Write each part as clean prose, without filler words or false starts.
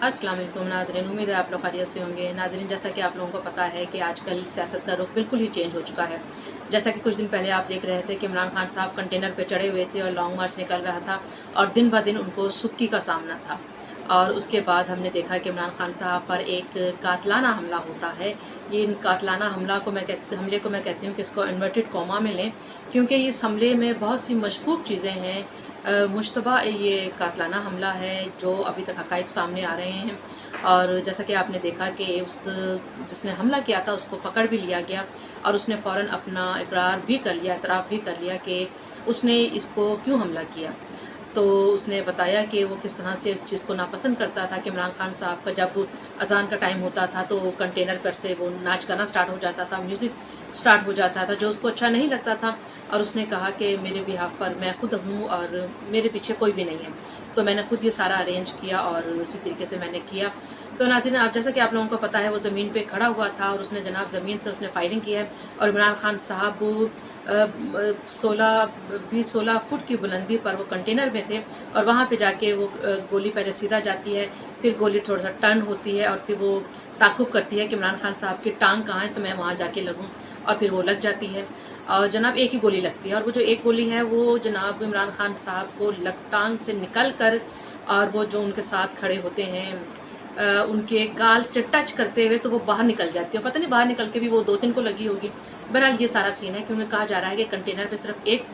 अस्सलाम वालेकुम नाज़रीन, उम्मीद है आप लोग खैरियत से होंगे। नाज़रीन, जैसा कि आप लोगों को पता है कि आजकल सियासत का रुख बिल्कुल ही चेंज हो चुका है। जैसा कि कुछ दिन पहले आप देख रहे थे कि इमरान खान साहब कंटेनर पे चढ़े हुए थे और लॉन्ग मार्च निकल रहा था और दिन ब दिन उनको सुक्की का सामना था। और उसके बाद हमने देखा कि इमरान खान साहब पर एक कातलाना हमला होता है। ये कातलाना हमले को मैं कहती हूँ कि इसको इन्वर्टेड कॉमा में लें, क्योंकि इस हमले में बहुत सी मशकूक चीज़ें हैं। मुश्तबा ये कातलाना हमला है जो अभी तक हक़ाइक़ सामने आ रहे हैं। और जैसा कि आपने देखा कि जिसने हमला किया था उसको पकड़ भी लिया गया और उसने फ़ौरन अपना इकरार भी कर लिया, एतराफ़ भी कर लिया कि उसने इसको क्यों हमला किया। तो उसने बताया कि वो किस तरह से इस चीज़ को नापसंद करता था कि इमरान खान साहब का जब अज़ान का टाइम होता था तो कंटेनर पर से वो नाच गाना स्टार्ट हो जाता था, म्यूज़िक स्टार्ट हो जाता था, जो उसको अच्छा नहीं लगता था। और उसने कहा कि मेरे बिहाफ पर मैं खुद हूँ और मेरे पीछे कोई भी नहीं है, तो मैंने खुद ये सारा अरेंज किया और उसी तरीके से मैंने किया। तो नाज़रीन, आप जैसा कि आप लोगों को पता है वो ज़मीन पे खड़ा हुआ था और उसने जनाब ज़मीन से उसने फायरिंग की है और इमरान खान साहब 16 फुट की बुलंदी पर वो कंटेनर में थे और वहाँ पे जाके वो गोली पहले सीधा जाती है, फिर गोली थोड़ा सा टर्न होती है और फिर वो ताक़ुब करती है कि इमरान खान साहब की टांग कहाँ है तो मैं वहाँ जाके लगूँ, और फिर वो लग जाती है। और जनाब एक ही गोली लगती है और वो जो एक गोली है वो जनाब इमरान खान साहब को टांग से निकल कर और वो जो उनके साथ खड़े होते हैं उनके गाल से टच करते हुए तो वो बाहर निकल जाती है। पता नहीं बाहर निकल के भी वो 2-3 को लगी होगी। बहरहाल ये सारा सीन है, क्योंकि कहा जा रहा है कि कंटेनर पे सिर्फ एक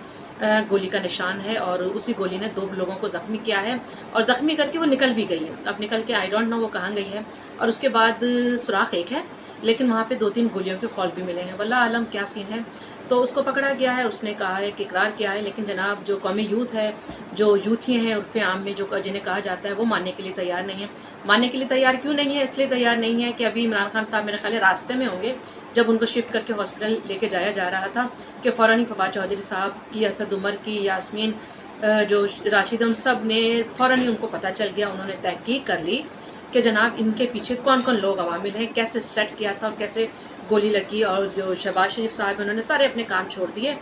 गोली का निशान है और उसी गोली ने 2 लोगों को ज़ख्मी किया है और ज़ख्मी करके वो निकल भी गई है। अब निकल के आई डोंट नो वो कहाँ गई है। और उसके बाद सुराख एक है, लेकिन वहाँ पे 2-3 गोलियों के खौल भी मिले हैं। वल्लाह आलम क्या सीन है। तो उसको पकड़ा गया है, उसने कहा है कि इकरार किया है, लेकिन जनाब जो कौमी यूथ है, जो यूथी हैं उर्फ़ आम में जो जिन्हें कहा जाता है, वो मानने के लिए तैयार नहीं है। मानने के लिए तैयार क्यों नहीं है? इसलिए तैयार नहीं है कि अभी इमरान खान साहब मेरे ख्याल है रास्ते में होंगे। जब उनको शिफ्ट करके हॉस्पिटल लेके जाया जा रहा था कि फ़ौरन ही फवाद चौधरी साहब की, असद उमर की, यास्मीन जो राशिद, उन सब ने फ़ौरन ही उनको पता चल गया। उन्होंने तहकीक कर ली कि जनाब इनके पीछे कौन कौन लोग अवामिल हैं, कैसे सेट किया था और कैसे गोली लगी। और जो शहबाज शरीफ साहब उन्होंने सारे अपने काम छोड़ दिए।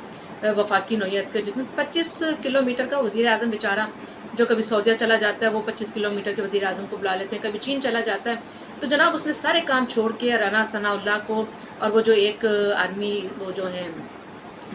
वफाकी नौयत के जितने 25 किलोमीटर का वज़ीर आज़म बेचारा जो कभी सऊदीया चला जाता है वो 25 किलोमीटर के वज़ीर आज़म को बुला लेते हैं, कभी चीन चला जाता है। तो जनाब उसने सारे काम छोड़ के राना सनाउल्लाह को और वो जो एक आर्मी वो जो हैं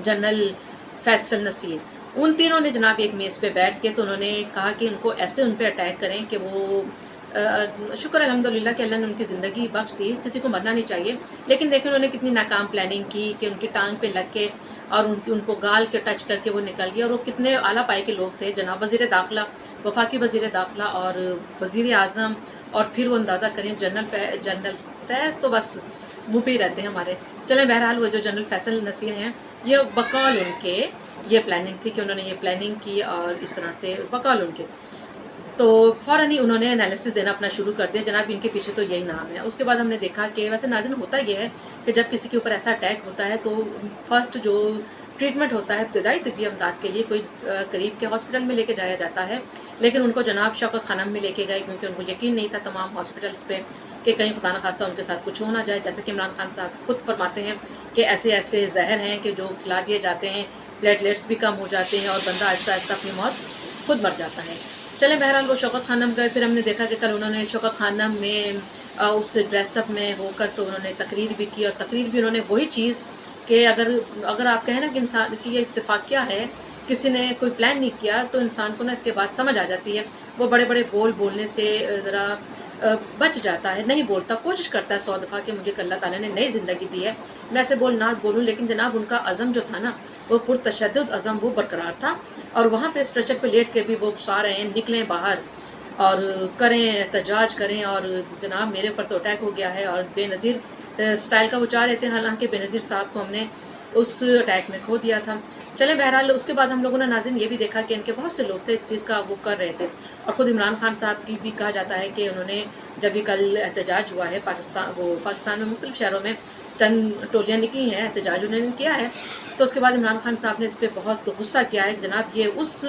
जनरल फैसल नसीर, उन तीनों ने जनाब एक मेज़ पे बैठ के तो उन्होंने कहा कि उनको ऐसे उन पर अटैक करें कि वो शुक्र अल्हम्दुलिल्लाह कि अल्लाह ने उनकी ज़िंदगी बख्श दी। किसी को मरना नहीं चाहिए, लेकिन देखिए उन्होंने कितनी नाकाम प्लानिंग की कि उनकी टांग पे लग के और उनको गाल के टच करके वो निकल गया। और वो कितने आला पाए के लोग थे, जनाब वज़ीर दाखिला, वफाकी वज़ीर दाखिला और वज़ीर आज़म, और फिर वो अंदाज़ा करें जनरल फैज़ तो बस मुँह पे ही रहते हैं हमारे। चलें, बहरहाल वो जो जनरल फैसल नसीर हैं, ये बकौल उनके ये प्लानिंग थी कि उन्होंने ये प्लानिंग की और इस तरह से बकौल उनके तो फ़ौरन ही उन्होंने एनालिसिस देना अपना शुरू कर दिया। जनाब इनके पीछे तो यही नाम है। उसके बाद हमने देखा कि वैसे नाज़रीन होता ये है कि जब किसी के ऊपर ऐसा अटैक होता है तो फर्स्ट जो ट्रीटमेंट होता है इब्तदाई तिब्बी इमदाद के लिए कोई करीब के हॉस्पिटल में लेके जाया जाता है। लेकिन उनको जनाब शौकत खानम में लेके गए, क्योंकि उनको यकीन नहीं था तमाम हॉस्पिटल्स पे कि कहीं खुदा न खास्ता उनके साथ कुछ हो ना जाए। जैसे कि इमरान खान साहब खुद फरमाते हैं कि ऐसे ऐसे जहर हैं कि जो खिला दिए जाते हैं, प्लेटलेट्स भी कम हो जाते हैं और बंदा आहिस्ता आहिस्ता अपनी मौत खुद मर जाता है। चलें, बहरहाल वो शौकत खानम गए। फिर हमने देखा कि कल उन्होंने शौकत खानम में उस ड्रेसअप में होकर तो उन्होंने तकरीर भी की और तकरीर भी उन्होंने वही चीज़ कि अगर आप कहें ना कि इंसान की ये इत्तेफाक क्या है, किसी ने कोई प्लान नहीं किया तो इंसान को ना इसके बाद समझ आ जाती है। वो बड़े बड़े बोलने से ज़रा बच जाता है, नहीं बोलता, कोशिश करता है 100 दफ़ा कि मुझे अल्लाह ताला ने नई ज़िंदगी दी है, मैं ऐसे ना बोलूँ। लेकिन जनाब उनका अज़म जो था ना, वो पुरतशद्दुद अज़म वो बरकरार था। और वहाँ पे स्ट्रेचर पे लेट के भी वो उकसा रहे हैं निकलें बाहर और करें एहतजाज करें। और जनाब मेरे ऊपर तो अटैक हो गया है और बेनज़ीर स्टाइल का वो चाह रहे थे, हालांकि बेनज़ीर साहब को हमने उस अटैक में खो दिया था। चले, बहरहाल उसके बाद हम लोगों ने नाज़रीन ये भी देखा कि इनके बहुत से लोग थे इस चीज़ का वो कर रहे थे। और ख़ुद इमरान खान साहब की भी कहा जाता है कि उन्होंने जब भी कल एहतजाज हुआ है पाकिस्तान में मुख्तलिफ शहरों में चंद टोलियाँ निकली हैं, एहतजाज उन्होंने किया है, तो उसके बाद इमरान खान साहब ने इस पर बहुत गुस्सा किया है। जनाब ये उस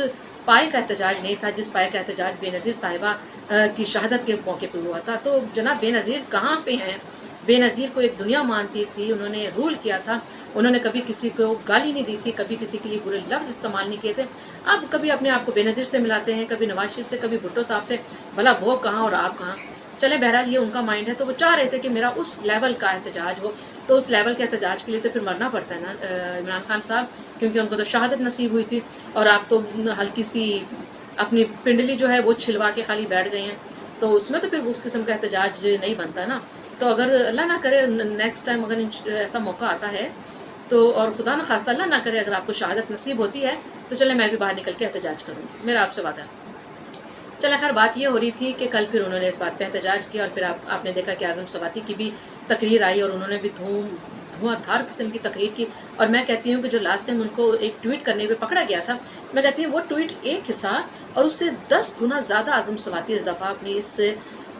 पाए का एहतजाज नहीं था जिस पाए का एहतजाज बेनज़ीर साहिबा की शहादत के मौके पर हुआ था। तो जनाब बेनज़ीर कहाँ पे हैं? बेनज़ीर को एक दुनिया मानती थी, उन्होंने रूल किया था, उन्होंने कभी किसी को गाली नहीं दी थी, कभी किसी के लिए बुरे लफ्ज़ इस्तेमाल नहीं किए थे। अब कभी अपने आप को बेनज़ीर से मिलाते हैं, कभी नवाज शरीफ से, कभी भुट्टो साहब से, भला वो कहाँ और आप कहाँ। चले बहरहाल ये उनका माइंड है, तो वो चाह रहे थे कि मेरा उस लेवल का एहतजाज हो। तो उस लेवल के एहतजाज के लिए तो फिर मरना पड़ता है ना इमरान खान साहब, क्योंकि उनको तो शहादत नसीब हुई थी और आप तो हल्की सी अपनी पिंडली जो है वो छिलवा के खाली बैठ गए हैं, तो उसमें तो फिर उस किस्म का एहतजाज नहीं बनता ना। तो अगर अल्लाह ना करे नेक्स्ट टाइम अगर ऐसा मौका आता है तो, और खुदा न खास्ता अल्लाह ना करे अगर आपको शहादत नसीब होती है, तो चले मैं भी बाहर निकल के एहतजाज करूँगी, मेरा आपसे वादा है। चला खैर बात ये हो रही थी कि कल फिर उन्होंने इस बात पे एहतजाज किया और फिर आपने देखा कि आज़म सवाती की भी तकरीर आई और उन्होंने भी धुआंधार किस्म की तकरीर की। और मैं कहती हूँ कि जो लास्ट टाइम उनको एक ट्वीट करने पे पकड़ा गया था, मैं कहती हूँ वो ट्वीट एक हिस्सा और उससे 10 गुना ज़्यादा आज़म सवाती इस दफ़ा अपनी इस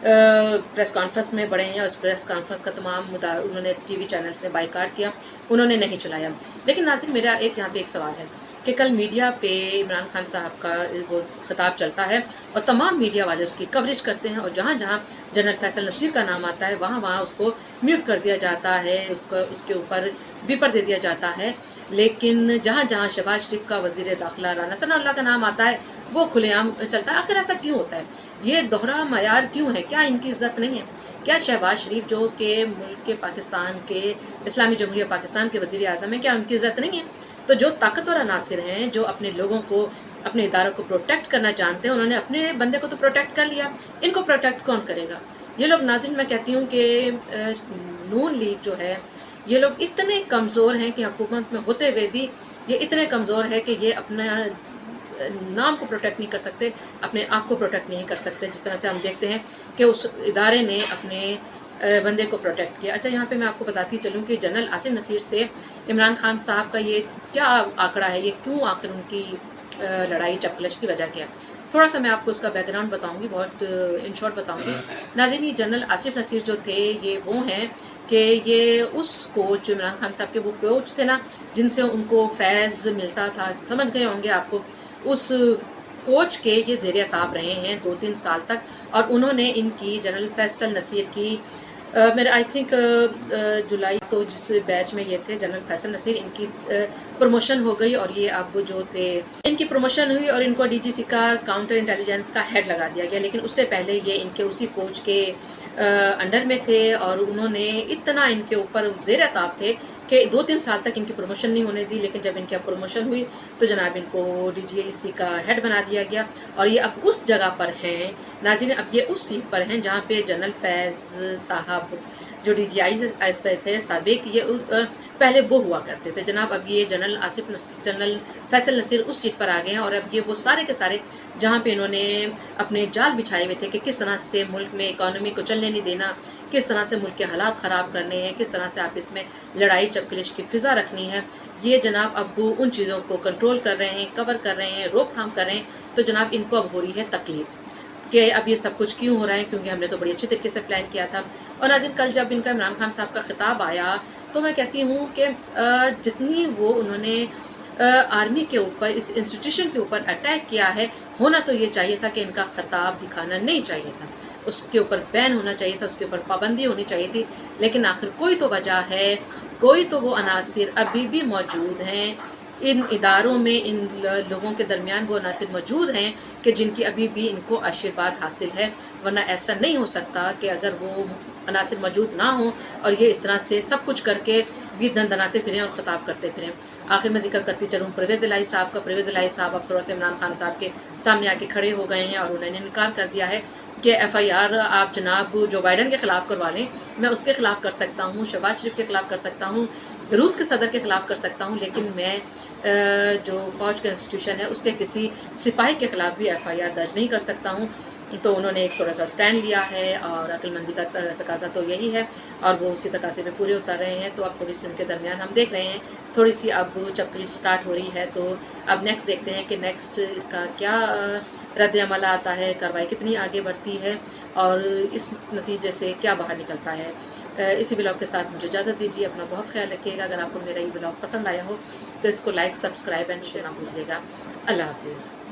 प्रेस कॉन्फ्रेंस में बढ़े हैं। और इस प्रेस कॉन्फ्रेंस का तमाम मुद्दा उन्होंने टीवी चैनल्स ने बाइकाट किया, उन्होंने नहीं चलाया। लेकिन नाज़रीन मेरा यहाँ पे एक सवाल है कि कल मीडिया पे इमरान खान साहब का वो खिताब चलता है और तमाम मीडिया वाले उसकी कवरेज करते हैं और जहाँ जहाँ जनरल फैसल नसीर का नाम आता है वहाँ वहाँ उसको म्यूट कर दिया जाता है, उसके ऊपर बीपर दे दिया जाता है। लेकिन जहाँ जहाँ शहबाज शरीफ का वज़ीर दाखिला राना सनाउल्लाह का नाम आता है वो खुलेआम चलता है। आखिर ऐसा क्यों होता है? ये दोहरा मयार क्यों है? क्या इनकी इज्जत नहीं है? क्या शहबाज शरीफ जो कि मुल्क के पाकिस्तान के इस्लामी जमहूरिया पाकिस्तान के वज़ीर आज़म है, क्या उनकी इज्जत नहीं है? तो जो ताकतवर अनासिर हैं, जो अपने लोगों को, अपने इदारों को प्रोटेक्ट करना जानते हैं, उन्होंने अपने बंदे को तो प्रोटेक्ट कर लिया, इनको प्रोटेक्ट कौन करेगा? ये लोग नाज़रीन मैं कहती हूँ कि नून लीग जो है, ये लोग इतने कमज़ोर हैं कि हुकूमत में होते हुए भी ये इतने कमज़ोर है कि ये अपना नाम को प्रोटेक्ट नहीं कर सकते, अपने आप को प्रोटेक्ट नहीं कर सकते। जिस तरह से हम देखते हैं कि उस इदारे ने अपने बंदे को प्रोटेक्ट किया। अच्छा, यहाँ पे मैं आपको बताती चलूँ कि जनरल आसिफ नसीर से इमरान खान साहब का ये क्या आंकड़ा है, ये क्यों आखिर उनकी लड़ाई चपकलश की वजह क्या है? थोड़ा सा मैं आपको उसका बैकग्राउंड बताऊंगी, बहुत इन शॉर्ट बताऊंगी। नाज़रीन ये जनरल आसिफ नसीर जो थे ये वो हैं कि ये उस कोच इमरान खान साहब के वो कोच थे ना जिनसे उनको फैज़ मिलता था, समझ गए होंगे आपको। उस कोच के ये ज़ेर ताब रहे हैं 2-3 साल तक और उन्होंने इनकी जनरल फैसल नसीर की मेरे आई थिंक जुलाई तो जिस बैच में ये थे जनरल फैसल नसीर, इनकी प्रमोशन हो गई और ये अब जो थे इनकी प्रमोशन हुई और इनको डीजीसी का काउंटर इंटेलिजेंस का हेड लगा दिया गया। लेकिन उससे पहले ये इनके उसी कोच के अंडर में थे और उन्होंने इतना इनके ऊपर ज़ेर ताब थे कि 2-3 साल तक इनकी प्रमोशन नहीं होने दी। लेकिन जब इनकी अब प्रमोशन हुई तो जनाब इनको डीजीसी का हेड बना दिया गया और ये अब उस जगह पर हैं नाज़रीन, अब ये उस सीट पर हैं जहाँ पे जनरल फैज़ साहब जो DGI थे साबिक, ये पहले वो हुआ करते थे जनाब। अब ये जनरल फैसल नसीर उस सीट पर आ गए हैं और अब ये वो सारे के सारे जहाँ पे इन्होंने अपने जाल बिछाए हुए थे कि किस तरह से मुल्क में इकॉनमी को चलने नहीं देना, किस तरह से मुल्क के हालात ख़राब करने हैं, किस तरह से आप इसमें लड़ाई चपकलिश की फ़िज़ा रखनी है, ये जनाब अब वो उन चीज़ों को कंट्रोल कर रहे हैं, कवर कर रहे हैं, रोकथाम कर रहे हैं। तो जनाब इनको अब हो रही है तकलीफ़ कि अब ये सब कुछ क्यों हो रहा है, क्योंकि हमने तो बड़ी अच्छी तरीके से प्लान किया था। और नाज़रीन कल जब इनका इमरान खान साहब का खिताब आया तो मैं कहती हूँ कि जितनी वो उन्होंने आर्मी के ऊपर, इस इंस्टीट्यूशन के ऊपर अटैक किया है, होना तो ये चाहिए था कि इनका खिताब दिखाना नहीं चाहिए था, उसके ऊपर बैन होना चाहिए था, उसके ऊपर पाबंदी होनी चाहिए थी। लेकिन आखिर कोई तो वजह है, कोई तो वो अनासिर अभी भी मौजूद हैं इन इदारों में, इन लोगों के दरमियान वो अनासिर मौजूद हैं कि जिनकी अभी भी इनको आशीर्वाद हासिल है। वरना ऐसा नहीं हो सकता कि अगर वो अनासिर मौजूद ना हो और ये इस तरह से सब कुछ करके भी दनाते फिरें और ख़िताब करते फिरें। आखिर में जिक्र करती चलूँ परवेज़ इलाही साहब का। परवेज़ इलाही साहब अब थोड़ा सा इमरान खान साहब के सामने आके खड़े हो गए हैं और उन्होंने इनकार कर दिया है कि FIR आप जनाब जो बाइडन के ख़िलाफ़ करवा लें, मैं उसके ख़िलाफ़ कर सकता हूँ, शहबाज शरीफ के ख़िलाफ़ कर सकता हूँ, रूस के सदर के ख़िलाफ़ कर सकता हूँ, लेकिन मैं जो फ़ौज का इंस्टीट्यूशन है उसके किसी सिपाही के ख़िलाफ़ भी FIR दर्ज नहीं कर सकता हूँ। तो उन्होंने एक थोड़ा सा स्टैंड लिया है और अक्लमंदी का तकाजा तो यही है और वो उसी तकाजे पे पूरे उतर रहे हैं। तो अब थोड़ी सी उनके दरमियान हम देख रहे हैं थोड़ी सी अब चपकली स्टार्ट हो रही है। तो अब नेक्स्ट देखते हैं कि नेक्स्ट इसका क्या रद्द अमल आता है, कार्रवाई कितनी आगे बढ़ती है और इस नतीजे से क्या बाहर निकलता है। इसी ब्लॉग के साथ मुझे इजाज़त दीजिए। अपना बहुत ख्याल रखिएगा। अगर आपको मेरा ये ब्लॉग पसंद आया हो तो इसको लाइक, सब्सक्राइब एंड शेयर ना भूलिएगा। अल्लाह हाफिज़।